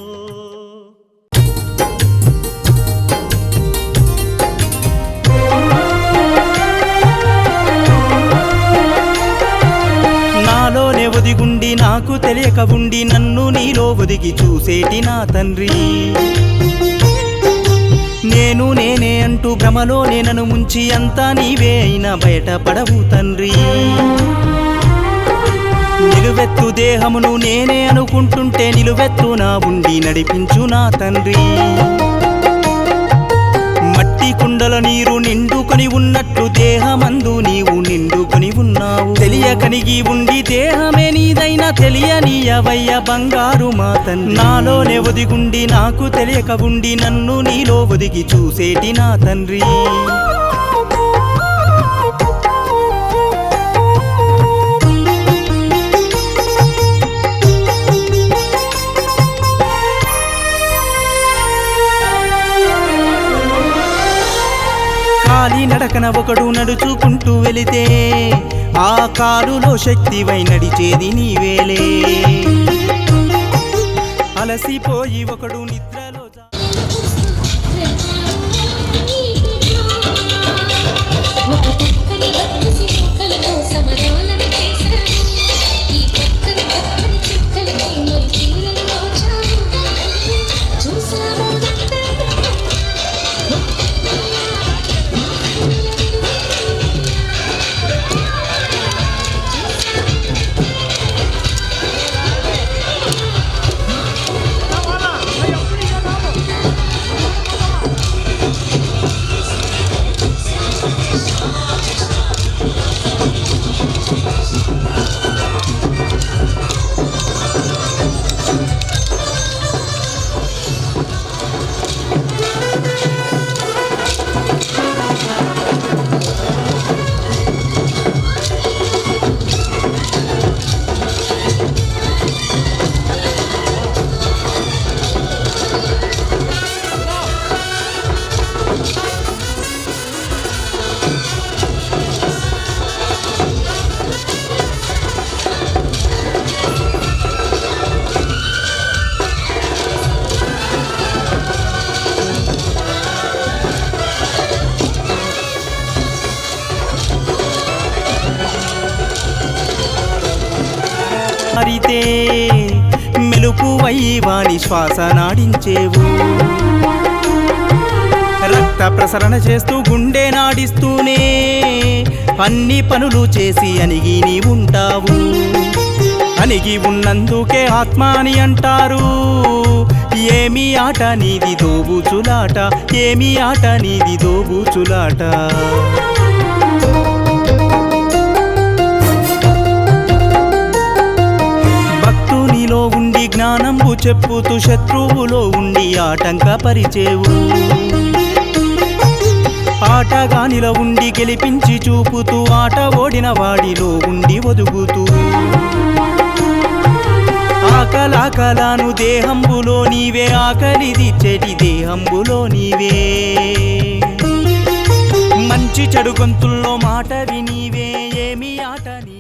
నాలోనే ఒదిగుండి నాకు తెలియక ఉండి, నన్ను నీలో ఒదిగి చూసేటి నా తండ్రి. నేను నేనే అంటూ భ్రమలో నన్ను ముంచి, అంతా నీవే అయినా బయటపడవు తండ్రి. నిలువెత్తు దేహమును నేనే అనుకుంటుంటే, నిలువెత్తు నా ఉండి నడిపించు నా తండ్రి. మట్టి కుండల నీరు నిండుకొని ఉన్నట్టు దేహమందు నీవు నిండుకొని ఉన్నావు. తెలియకనిగి ఉండి దేహమే నీదైనా తెలియనీయవయ్య బంగారు మా తండ్రి. నాలోనే ఒదిగుండి నాకు తెలియక ఉండి, నన్ను నీలో ఒదిగి చూసేటి నా తండ్రి. కాలి నడకన ఒకడు నడుచుకుంటూ వెళితే, ఆ కాలులో శక్తివై నడిచేది నీవేలే. అలసిపోయి ఒకడు నిద్రలో ఉంటే మెలుకువై వాని శ్వాస నాడించేవు. రక్త ప్రసరణ చేస్తూ గుండె నాడిస్తూనే అన్ని పనులు చేసి అణిగి నీ ఉంటావు. అణిగి ఉన్నందుకే ఆత్మ అని అంటారు. ఏమి ఆట నీది దోబూచులాట, ఏమి ఆట నీది దోబూచులాట. భక్తునిలో ఉండి జ్ఞానంబు చెప్పుతూ శత్రువులో ఉండి ఆటంకపరిచేవు. ఆటగానిలో ఉండి గెలిపించి చూపుతూ ఆట ఓడిన వాడిలో ఉండి ఒదుగుతూ ఆకలాకలాను దేహంబులో నీవే, ఆకలిది చెడి దేహంబులో నీవే. మంచి చెడు గొంతుల్లో మాటవి నీవే, ఏమి ఆట నీది.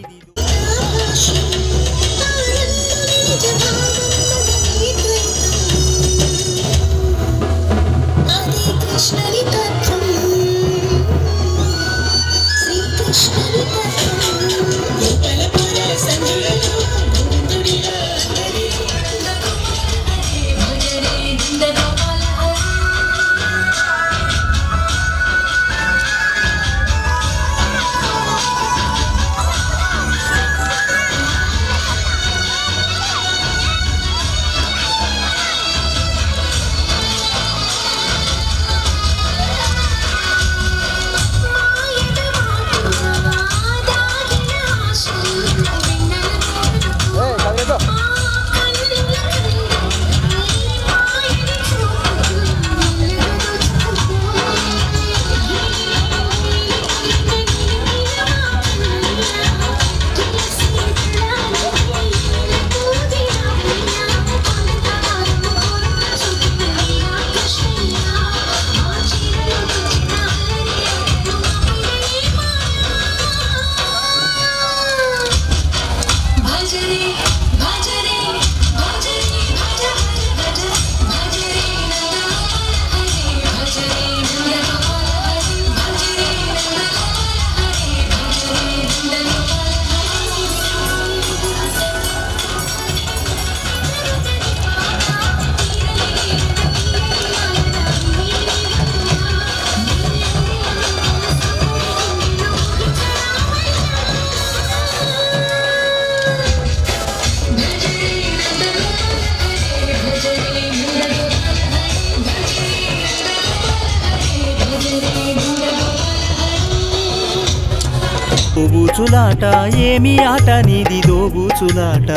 దోబూచులాట, ఏమి ఆట నీది దోబూచులాట.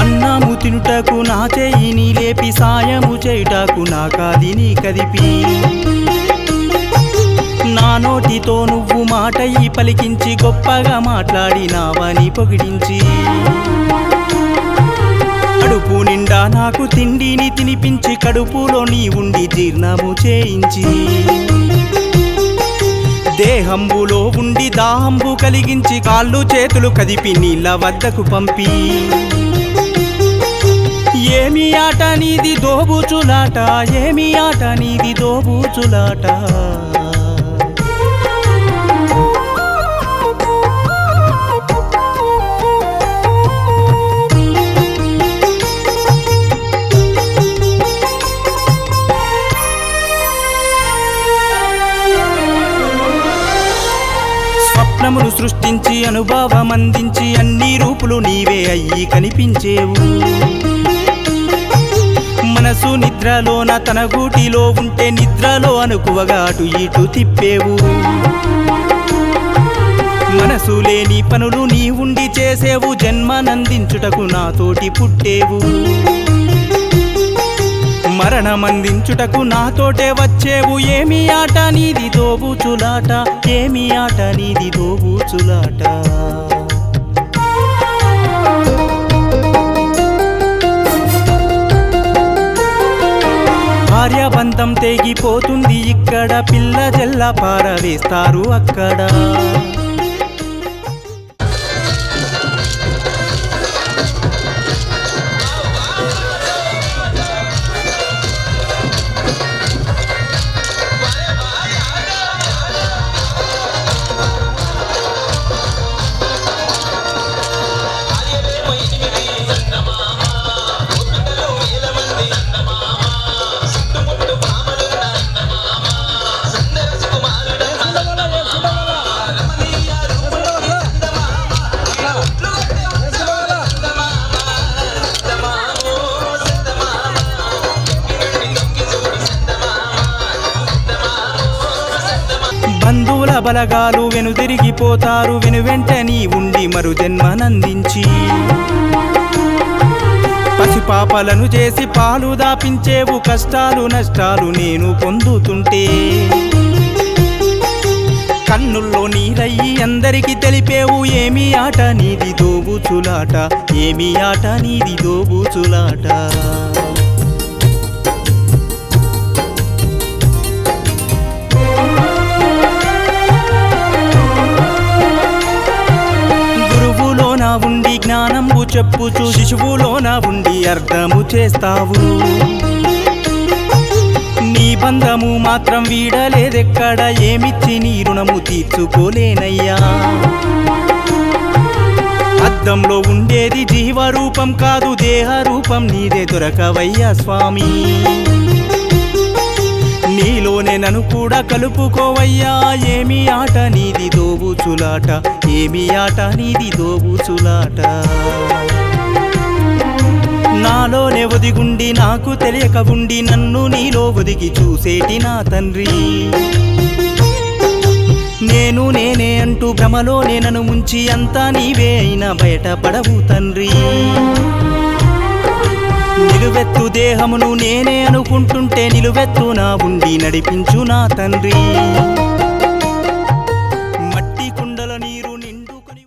అన్నము తినుటకు నా చెయ్యిని లేపి సాయము చేయుటకు నా కాదిని కదిపి నా నోటితో నువ్వు మాటయి పలికించి గొప్పగా మాట్లాడినావని పొగిడించి కడుపు నిండా నాకు తిండిని తినిపించి కడుపులో నీ ఉండి జీర్ణము చేయించి దేహంబులో ఉండి దాహంబు కలిగించి కాళ్ళు చేతులు కదిపి నీళ్ళ వద్దకు పంపి ఏమి ఆట నీది దోబూచులాట, ఏమి ఆట నీది దోబూచులాట. స్వప్నములు సృష్టించి అనుభవం అందించి అన్ని రూపులు నీవే అయ్యి కనిపించేవు. మనసు నిద్రలోన తన గూటిలో ఉంటే నిద్రలో అనుకువగా అటు ఇటు తిప్పేవు. మనసు లేని పనులు నీ ఉండి చేసేవు. జన్మనందించుటకు నాతోటి పుట్టేవు. మరణమందించుటకు నాతోటే వచ్చేవు. ఏమి ఆట నీది దోబూచులాట, ఏమి ఆట నీది దోబూచులాట. భార్యాబంధం తెగిపోతుంది ఇక్కడ, పిల్ల జల్ల పారవేస్తారు అక్కడ. బలగాలు వెనుదిరిగిపోతారు వెనువెంటని ఉండి మరు జన్మనందించి పసిపాపలను చేసి పాలు దాపించేవు కష్టాలు నష్టాలు నేను పొందుతుంటే కన్నుల్లో నీరయ్యి అందరికి తెలిపేవు ఏమి ఆట నీది దోబూచులాట ఏమి ఆట నీది దోబూచులాట గురువులోన ఉండి జ్ఞానంబు చెప్పుచు శిశువులోన ఉండి అర్థము చేస్తావు నీ బంధము మాత్రం వీడలేదెక్కడ ఏమిచ్చి నీ రుణము తీర్చుకోలేనయ్యా అద్దంలో ఉండేది జీవరూపం కాదు దేహరూపం నీదే దొరకవయ్యా స్వామి నీలోనే నన్ను కూడా కలుపుకోవయ్యా ఏమి ఆట నీది దోబూచులాట ఏమి ఆట నీది దోబూచులాట నాలోనే ఒదిగుండి నాకు తెలియక ఉండి నన్ను నీలో ఒదిగి చూసేటి నా తండ్రి నేను నేనే అంటూ భ్రమలోనే నన్ను ముంచి అంతా నీవే అయినా బయటపడవు తండ్రి నిలువెత్తు దేహమును నేనే అనుకుంటుంటే నిలువెత్తు నా ఉండి నడిపించు నా తండ్రి మట్టి కుండల నీరు నిండుకొని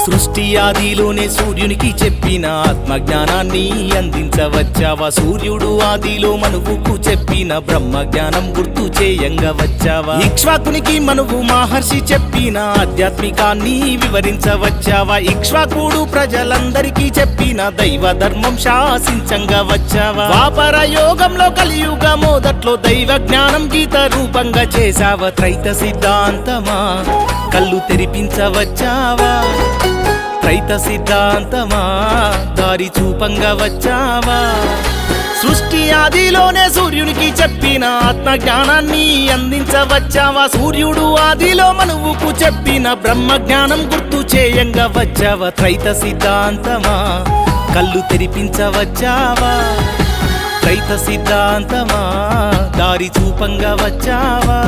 సృష్టి ఆదిలోనే సూర్యునికి చెప్పిన ఆత్మజ్ఞానాన్ని అందించవచ్చావా సూర్యుడు ఆదిలో మనువుకు చెప్పిన బ్రహ్మజ్ఞానం గుర్తు చేయంగా వచ్చావా ఇక్ష్వాకునికి మనువు మహర్షి చెప్పిన ఆధ్యాత్మికాన్ని వివరించవచ్చావా ఇక్ష్వాకుడు ప్రజలందరికీ చెప్పిన దైవ ధర్మం శాసించంగా వచ్చావా ద్వాపర యోగంలో కలియుగ మొదట్లో దైవ జ్ఞానం గీత రూపంగా చేసావా త్రైత సిద్ధాంతమా కళ్ళు తెరిపించవచ్చావా త్రైత సిద్ధాంతమా దారి చూపంగా వచ్చావా సృష్టి ఆదిలోనే సూర్యునికి చెప్పిన ఆత్మజ్ఞానాన్ని అందించవచ్చావా సూర్యుడు ఆదిలో మనువుకు చెప్పిన బ్రహ్మజ్ఞానం గుర్తు చేయంగా వచ్చావా త్రైత సిద్ధాంతమా కళ్ళు తెరిపించవచ్చావా త్రైత సిద్ధాంతమా దారి చూపంగా వచ్చావా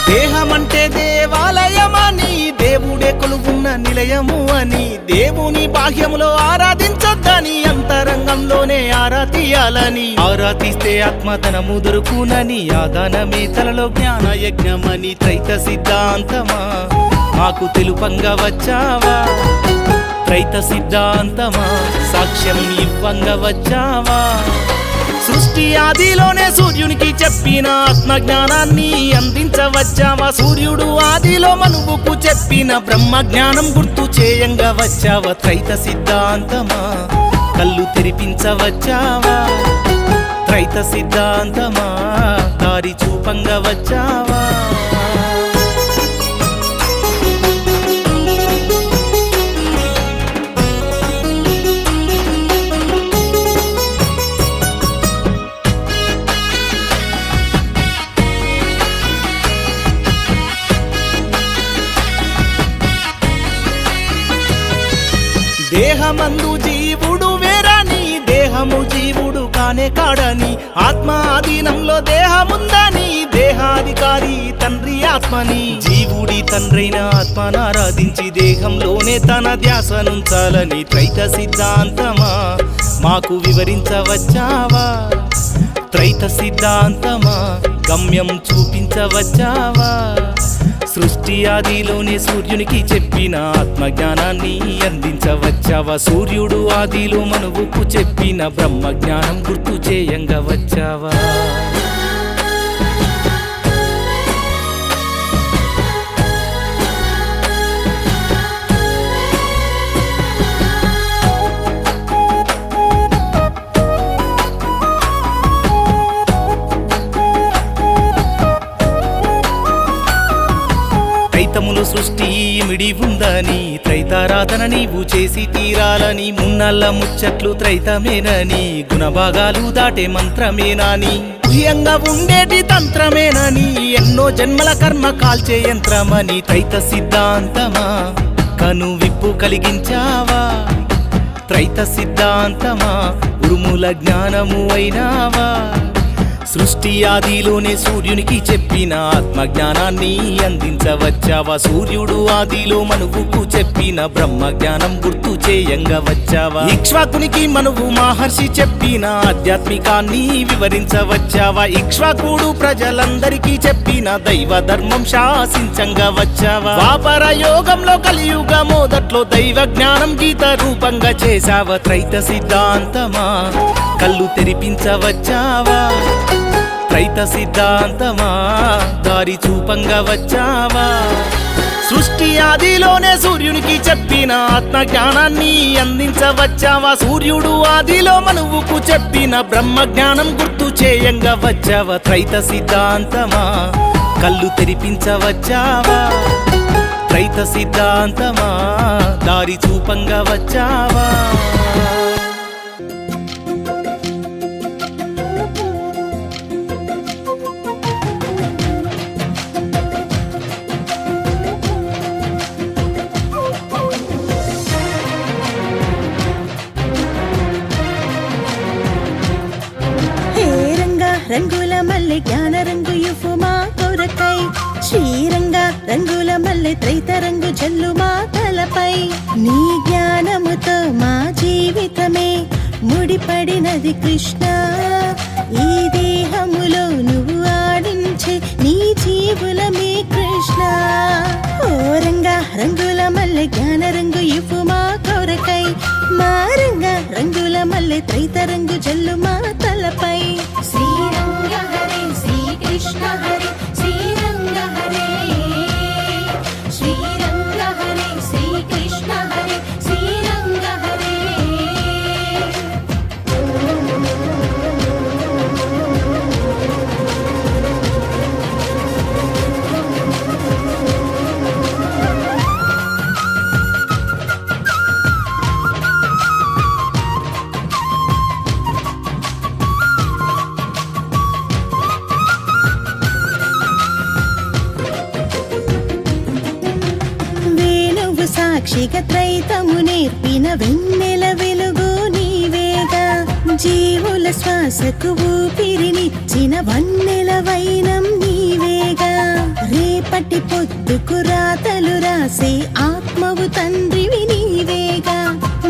దేహమంటే దేవాలయమని దేవుడే కొలువు నిలయము అని దేవుని బాహ్యములో ఆరాధించొద్దని అంతరంగంలోనే ఆరాధియాలని ఆరాధిస్తే ఆత్మధనము దొరుకునని ఆదానమే తలలో జ్ఞాన యజ్ఞమని త్రైత సిద్ధాంతమా మాకు తెలుపంగా వచ్చావా త్రైత సిద్ధాంతమా సాక్ష్యం ఇవ్వంగా వచ్చావా సృష్టి ఆదిలోనే సూర్యునికి చెప్పిన ఆత్మజ్ఞానాన్ని అందించవచ్చావా సూర్యుడు ఆదిలో మనువుకు చెప్పిన బ్రహ్మ జ్ఞానం గుర్తు చేయంగా వచ్చావా త్రైత సిద్ధాంతమా కళ్ళు తెరిపించవచ్చావా త్రైత సిద్ధాంతమా దారి చూపంగా వచ్చావా దేహమందు జీవుడు వేరని దేహము జీవుడు కానే కాడని ఆత్మ ఆధీనంలో దేహముందని దేహాధికారి తండ్రి ఆత్మని జీవుడి తండ్రైన ఆత్మను ఆరాధించి దేహంలోనే తన ధ్యాసనుంచాలని త్రైత సిద్ధాంతమా మాకు వివరించవచ్చావా త్రైత సిద్ధాంతమా గమ్యం చూపించవచ్చావా సృష్టి ఆదిలోనే సూర్యునికి చెప్పిన ఆత్మజ్ఞానాన్ని అందించవచ్చావా సూర్యుడు ఆదిలో మనువుకు చెప్పిన బ్రహ్మజ్ఞానం గుర్తు చేయంగా వచ్చావా త్రైతములు సృష్టి మిడి ఉందని త్రైతారాధన నీవు చేసి తీరాలని మున్నల్ల ముచ్చట్లు త్రైతమేనని గుణభాగాలు దాటే మంత్రమేనాని గుహ్యంగా ఉండేటి తంత్రమేనని ఎన్నో జన్మల కర్మ కాల్చే యంత్రమని త్రైత సిద్ధాంతమా కను విప్పు కలిగించావా త్రైత సిద్ధాంతమా ఉరుముల జ్ఞానము అయినావా సృష్టి ఆదిలోనే సూర్యునికి చెప్పిన ఆత్మజ్ఞానాన్ని అందించవచ్చావా సూర్యుడు ఆదిలో మనువుకు చెప్పిన బ్రహ్మజ్ఞానం గుర్తు చేయంగా వచ్చావా ఇక్ష్వాకునికి మనువు మహర్షి చెప్పిన ఆధ్యాత్మికాన్ని వివరించవచ్చావా ఇక్ష్వాకుడు ప్రజలందరికీ చెప్పిన దైవ ధర్మం శాసించంగా వచ్చావా ద్వాపర యోగంలో కలియుగ మొదట్లో దైవ జ్ఞానం గీత రూపంగా చేశావా త్రైత సిద్ధాంతమా కళ్ళు తెరిపించవచ్చావా త్రైత సిద్ధాంతమా దారి చూపంగా వచ్చావా సృష్టి ఆదిలోనే సూర్యునికి చెప్పిన ఆత్మజ్ఞానాన్ని అందించవచ్చావా సూర్యుడు ఆదిలో మనువుకు చెప్పిన బ్రహ్మజ్ఞానం గుర్తు చేయంగా వచ్చావా త్రైత సిద్ధాంతమా కళ్ళు తెరిపించవచ్చావా త్రైత సిద్ధాంతమా దారి చూపంగా వచ్చావా రంగుల మల్లె జ్ఞాన రంగు యుఫు మా కొరకై శ్రీరంగ రంగుల మల్లె త్రైత రంగు జల్లు మా తలపై నీ జ్ఞానముతో మా జీవితమే ముడిపడినది కృష్ణ ఈ దేహములో నువ్వు ఆడించే నీ జీవులమే కృష్ణ ఓ రంగ రంగుల మల్లె జ్ఞాన రంగు యుఫు మా కొరకై మా రంగ రంగుల మల్లె త్రైత రంగు జల్లు మా తలపై శ్రీరంగ హరే శ్రీకృష్ణ హరే శ్రీరంగ హరే శ్రీరంగ హరే శ్రీకృష్ణ హరే శ్రీరంగ హరే సాక్షిగా త్రైతము నేర్పిన వెన్నెల వెలుగు నీవేగా జీవుల ప్రాణాల శ్వాసకు ఊపిరినిచ్చిన వన్నెల వైనం నీవేగా రేపటి పొద్దుకు రాతలు రాసే ఆత్మవు తండ్రివి నీవేగా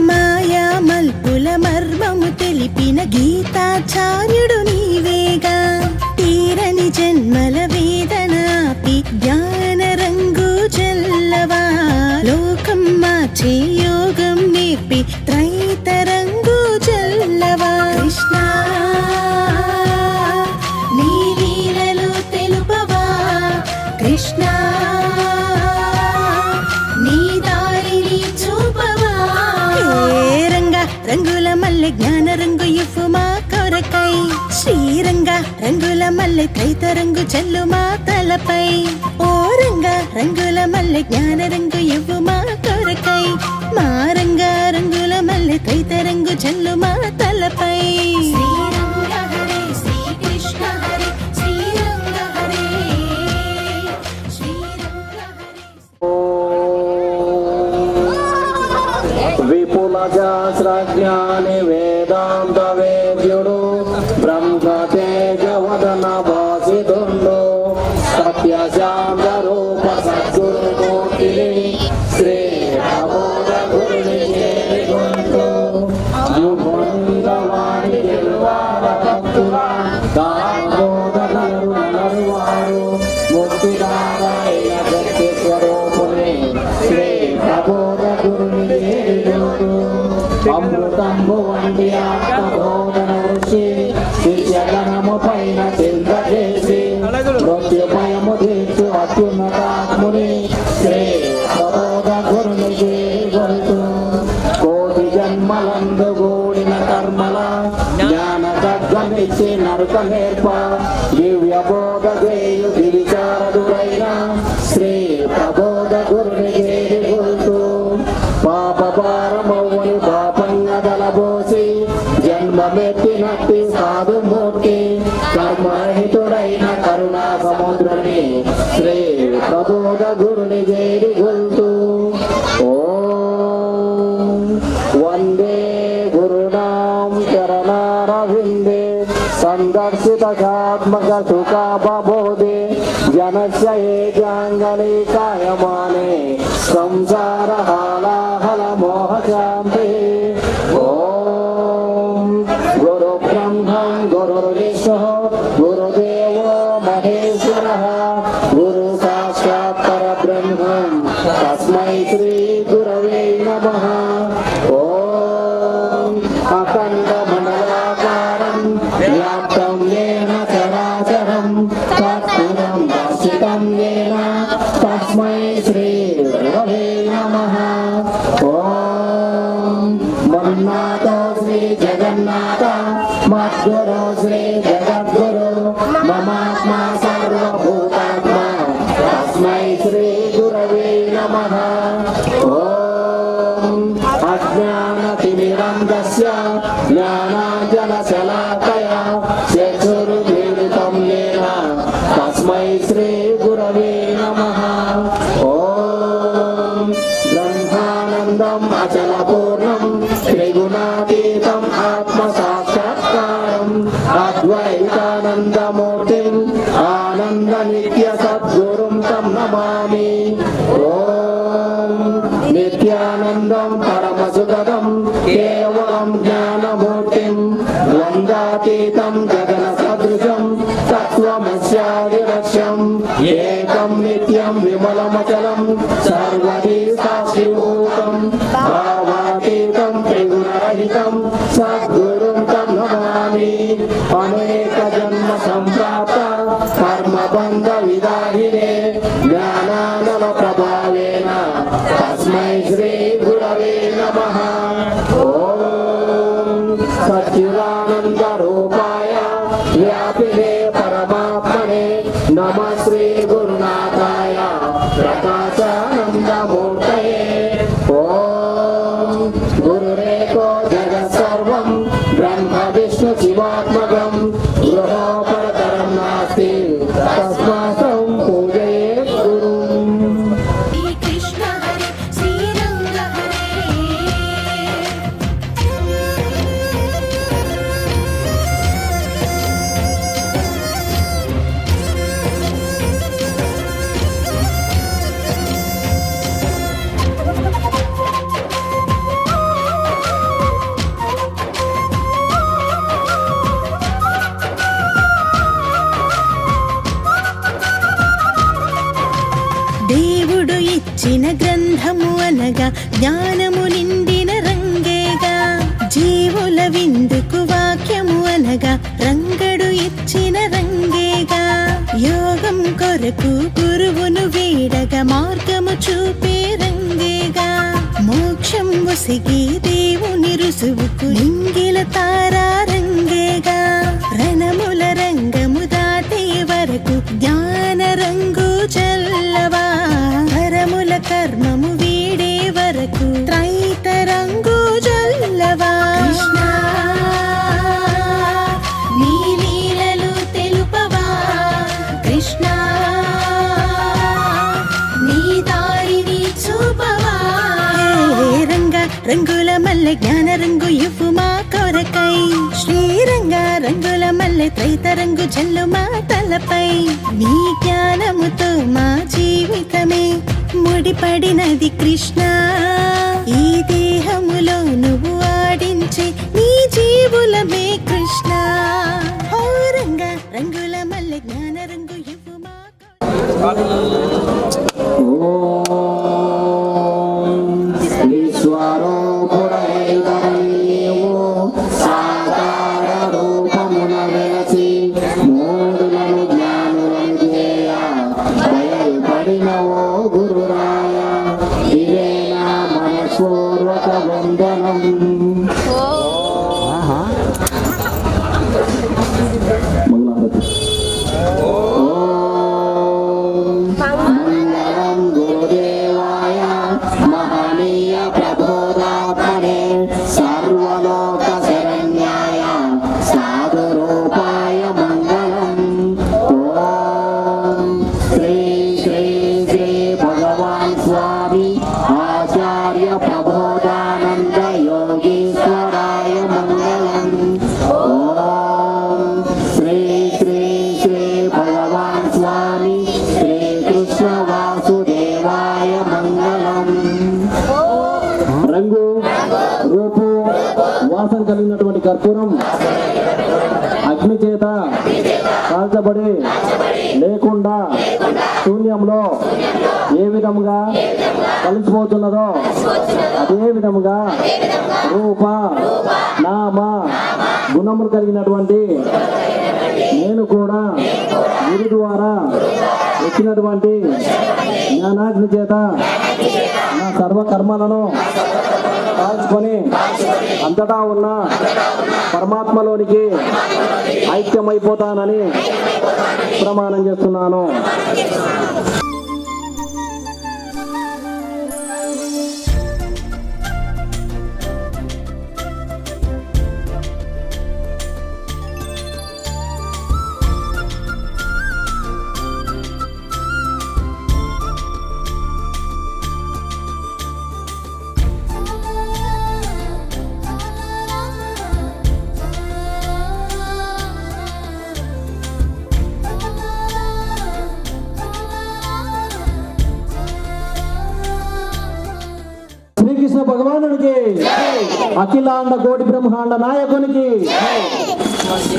మాయా మల్పుల మర్మము తెలిపిన గీతాచార్యుడు నీవేగా తీరని జన్మల వేదన ఆపి జ్ఞాన రంగు చల్లవా లోకం మార్చే యోగం నేర్పి త్రైతరంగు చల్లవా కృష్ణ నీ లీలలు తెలుపవా కృష్ణ నీ దారిని చూపవా రంగా రంగుల మల్లె జ్ఞాన రంగు ఇవ్వు మా కొరకై శ్రీరంగా రంగుల మల్లె త్రైతరంగు చల్లు మా తలపై ఓ రంగా రంగుల మల్లె జ్ఞాన రంగు ఇవ్వు మా కొరకై మా రంగా రంగుల మల్లె త్రైతరంగు చల్లు మా తలపై శ్రీరంగ హరే శ్రీకృష్ణ హరే శ్రీరంగ హరే శ్రీరంగ హరే విపుల శాస్త్రజ్ఞాని వేదాంత వేద్యుడు బ్రహ్మ తేజవదన భాసితుండు సత్య శాంత రూప సద్గురు మూర్తిని శ్రీ ప్రబోధ గురుని చేరుకుంటూ అనుబంధవాణి తెలువార భక్తుల దామోదరులు నరువారు ముక్తిదాయ శక్తి స్వరూపుని శ్రీ ప్రబోధ గురుని చేరుకుంటూ అమృతంబు వంటి ఆత్మబోధన ఋషి శిష్యగణము పైన చింత చేసి మృత్యుభయము తీర్చు అత్యున్నతాత్ముని శ్రీ ప్రబోధ గురుని చేరుకుంటూ కోటి జన్మలందు కూడిన కర్మల జ్ఞాన తత్వమిచ్చి నరుక నేర్ప దివ్య బోధ చేయు గిరిచారదురైన శ్రీ ప్రబోధ గురుని చేరుకుంటూ పాప భారమౌని పాపంగా గలబోసి జన్మమెత్తినట్టి సాధుమూర్తి కర్మరహితుడైన కరుణా సముద్రుని శ్రీ ప్రబోధ గురుని చేరుకుంటూ ఓం వందే గురునాం చరణారవిందే సందర్శితాత్మక సుఖాపబోధే జనస్య ఏకాంగనే కాయమానే సంసార హాలాహల మోహ శాంతి ఓం గురు బ్రహ్మం గురుర్విష్ణుః గురుదేవో మహేశ్వరః గురు సాక్షాత్ పరబ్రహ్మం తస్మై శ్రీ గురవే నమః ఓం అఖండ మండలాకారం వ్యాప్తం येन చరాచరం తత్పురం దర్శితం येन తస్మై శ్రీ గురవే నమః ఓం మన్నాతో శ్రీ జగన్నాథ మద్గురు శ్రీ జగద్గురు మమాత్మా సర్వభూతాత్మా తస్మై శ్రీ గురవే నమః ఓం అజ్ఞానతిమిరంధస్య జ్ఞానాంజనశలాకయా చక్షురుమీలితం येन తస్మై శ్రీ గురవే నమః ఓం బ్రహ్మానందం అచలపూర్ణం త్రిగుణాతీతం ఆత్మ సాక్షాత్కారం అద్వైతానందమూర్తిం ఆనంద నిత్య సద్గురుం తం నమామి ఓం నిత్యానందం పరమసుఖదం కేవలం జ్ఞానమూర్తిం ద్వంద్వాతీతం గగన సదృశం తత్వమస్యాదిలక్ష్యం ఏకం నిత్యం విమలమచలం సర్వదీ సాక్షిభూతం భావాతీతం త్రిగుణరహితం సద్గురుం తం నమామి అనేక జన్మ సంప్రాప్త కర్మబంధ విదాహినే జ్ఞానానల ప్రభావేన తస్మై శ్రీ గురవే నమః ఓం సచ్చిదానంద రూపాయ వ్యాపినే పరమాత్మనే నమః శ్రీ గురునాథాయ ప్రకాశానందమూర్తయే ఓం గురురేకో జగత్సర్వం బ్రహ్మ విష్ణు శివాత్మకం గృహోపరతరం నాస్తి తస్మాత్తం పూజయేత్ గురుం శ్రీకృష్ణ హరే శ్రీరంగ హరే అనగా జ్ఞానము నిండిన రంగేగా జీవుల విందుకు వాక్యము అనగా రంగడు ఇచ్చిన రంగేగా యోగం కొరకు గురువును వీడగా మార్గము చూపే రంగేగా మోక్షం ఒసిగి దేవుని రుసువుకు నింగిల తారా రంగేగా రణముల రంగము దాటే వరకు జ్ఞాన రంగు చల్లవా పరముల కర్మము వీడే వరకు త్రైత రంగు చల్లవా కృష్ణ నీ లీలలు తెలుపవా కృష్ణ నీ దారిని చూపవా హే రంగ రంగుల మల్లె జ్ఞాన రంగు ఇవ్వు మా కొరకై శ్రీరంగ రంగుల మల్లె త్రైత రంగు జల్లు మా తలపై నీ జ్ఞానముతో మా జీవితమే ముడిపడినది కృష్ణ ఈ దేహములో నువ్వు ఆడించే నీ జీవులమే కృష్ణ ఓ రంగ రంగుల మల్లె జ్ఞాన రంగు ఇవ్వు మా ఈశ్వరోపుడైనవు సాకార రూపమున వెలసి మూడులను జ్ఞానులను చేయ భయపడినవో గురురాయ ఇదే నా మనపూర్వక వందనం. మంగళం గురుదేవాయ మహనీయ ప్రబోధాత్మనే సర్వలోక శరణ్యాయ సాధురూపాయ మంగళం. ఓం శ్రీ శ్రీ శ్రీ భగవాన్ స్వామి ఆచార్య ప్రబోధానంద యోగీశ్వరాయ మంగళం. ఓం శ్రీ శ్రీ శ్రీ భగవాన్ స్వామి శ్రీకృష్ణ వాసుదేవాయ మంగళం. రంగు రూపు వాసన కలిగినటువంటి కర్పూరం అగ్ని చేత కాల్చబడి లేకుండా శూన్యంలో ఏ విధముగా కలిసిపోతున్నదో అదే విధముగా రూప నామ గుణములు కలిగినటువంటి నేను కూడా గురు ద్వారా వచ్చినటువంటి జ్ఞానాగ్ని చేత నా సర్వ కర్మలను కాల్చుకొని అంతటా ఉన్న పరమాత్మలోనికి ఐక్యమైపోతానని ప్రమాణం చేస్తున్నాను. శ్రీకృష్ణ భగవానుడికి అఖిలాండ కోటి బ్రహ్మాండ నాయకునికి